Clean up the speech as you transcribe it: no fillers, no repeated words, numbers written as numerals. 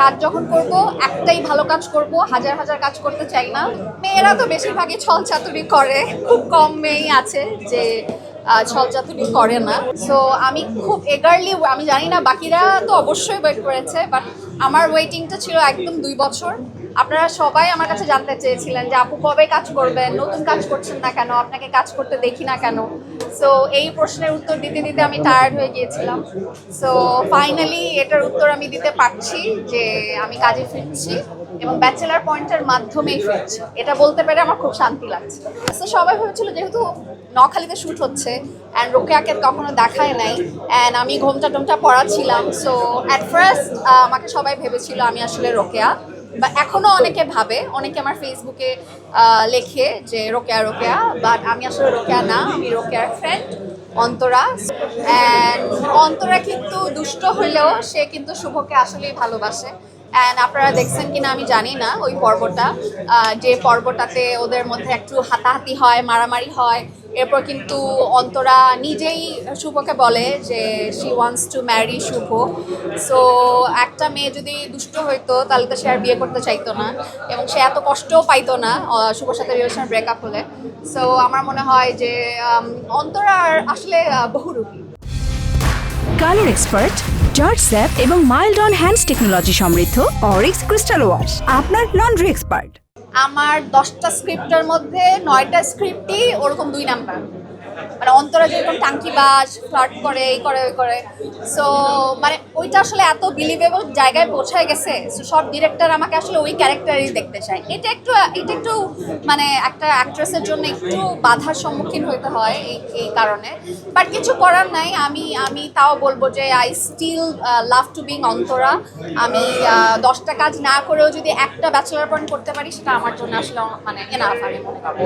কাজ যখন করব একটাই ভালো কাজ করব, হাজার হাজার কাজ করতে চাই না। মেয়েরা তো বেশিরভাগই ছলচাতুরি করে, খুব কম মেয়েই আছে যে ছলচাতুরি করে না। সো আমি খুব এগারলি, আমি জানি না বাকিরা তো অবশ্যই ওয়েট করেছে, বাট আমার ওয়েটিংটা ছিল একদম 2 বছর। আপনারা সবাই আমার কাছে জানতে চেয়েছিলেন যে আপু কবে কাজ করবেন, নতুন কাজ করছেন না কেন, আপনাকে কাজ করতে দেখি না কেন। সো এই প্রশ্নের উত্তর দিতে দিতে আমি টায়ার্ড হয়ে গিয়েছিলাম। সো ফাইনালি এটার উত্তর আমি দিতে পারছি যে আমি কাজে ফিরছি এবং ব্যাচেলার পয়েন্টের মাধ্যমেই ফিরছি। এটা বলতে পেরে আমার খুব শান্তি লাগছে। তো সবাই ভেবেছিল যেহেতু নখালিতে শ্যুট হচ্ছে অ্যান্ড রোকেয়াকে কখনো দেখায় নাই, অ্যান্ড আমি ঘোমটা টোমটা পরা ছিলাম, সো অ্যাট ফার্স্ট আমাকে সবাই ভেবেছিল আমি আসলে রোকেয়া, বা এখনো অনেকে ভাবে, অনেকে আমার ফেসবুকে লেখে যে রোকেয়া রোকেয়া, বাট আমি আসলে রোকেয়া না, আমি রোকেয়ার ফ্রেন্ড অন্তরা। অ্যান্ড অন্তরা কিন্তু দুষ্ট হলেও সে কিন্তু শুভকে আসলেই ভালোবাসে। অ্যান্ড আপনারা দেখছেন কিনা আমি জানি না ওই পর্বটা, যে পর্বটাতে ওদের মধ্যে একটু হাতাহাতি হয়, মারামারি হয়, এরপর কিন্তু অন্তরা নিজেই শুভকে বলে যে she wants to marry Shubho. So একটা মেয়ে যদি দুষ্ট হইতো তাহলে তো সে আর বিয়ে করতে চাইতো না, এবং সে এত কষ্টও পাইতো না শুভর সাথে রিলেশন ব্রেকআপ হলে। সো আমার মনে হয় যে অন্তরা আসলে বহুরূপী। কালার এক্সপার্ট, জর্জ স্যাপ এবং মাইল্ড অন হ্যান্ডস টেকনোলজি সমৃদ্ধ অরিক্স ক্রিস্টাল ওয়াশ আপনার লন্ড্রি এক্সপার্ট। আমার 10টা স্ক্রিপ্টের মধ্যে 9টা স্ক্রিপ্টই ওরকম 2 নাম্বার, মানে অন্তরা যেরকম টাঙ্কিবাজ, ফ্লার্ট করে, এই করে ওই করে। সো মানে ওইটা আসলে এত বিলিভেবল জায়গায় পৌঁছায় গেছে, সো সব ডিরেক্টর আমাকে আসলে ওই ক্যারেক্টারই দেখতে চায়। এটা একটু মানে একটা অ্যাক্ট্রেসের জন্য একটু বাধার সম্মুখীন হতে হয় এই কারণে, বাট কিছু করার নাই। আমি তাও বলবো যে I still love to being Antara. আমি 10টা কাজ না করেও যদি একটা ব্যাচেলার পয়েন্ট করতে পারি সেটা আমার জন্য আসলে মানে এনাফ আমি মনে করবো।